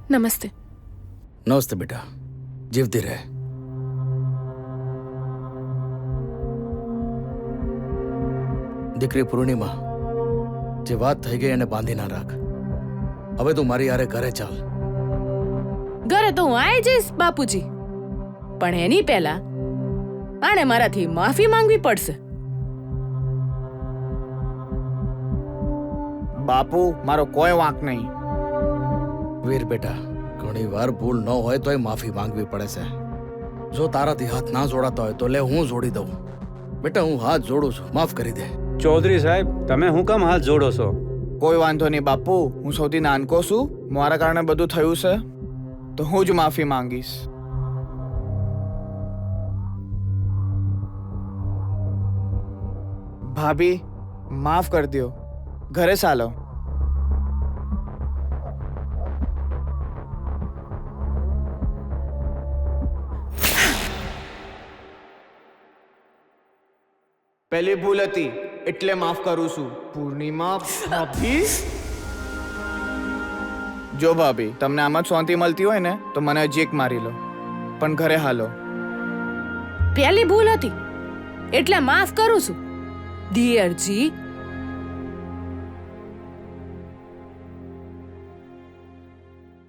નમસ્તે. નમસ્તે બેટા, જીવતી રહે. દીકરી પૂર્ણિમા, જે વાત થઈ ગઈ એને બાંધી ના રાખ. હવે તું મારી હારે ઘરે ચાલ. ઘરે તો હું આવી જઈશ બાપુજી, પણ એની પહેલા આણે મારાથી માફી માંગવી પડશે. બાપુ, મારો કોઈ વાંક નહીં. વીર બેટા, ઘણી વાર ભૂલ ન હોય તોય માફી માંગવી પડે છે. જો તારાથી હાથ ના જોડાતા હોય તો લે હું જોડી દઉં. બેટા, હું હાથ જોડું છું, માફ કરી દે. ચૌધરી સાહેબ, તમે હું કામ હાથ જોડો છો? કોઈ વાંધો નહીં બાપુ, હું સૌથી નાનકો છું, મારા કારણે બધું થયું છે તો હું જ માફી માંગીશ. ભાભી, માફ કરી દો, ઘરે ચાલો. પહેલી ભૂલ હતી એટલે માફ કરું છું. પૂર્ણિમા ભાભી, જો ભાભી તમને આમ જ શાંતિ મળતી હોય ને તો મને હજી એક મારી લો, પણ ઘરે હાલો. પહેલી ભૂલ હતી એટલે માફ કરું છું. દિયરજી,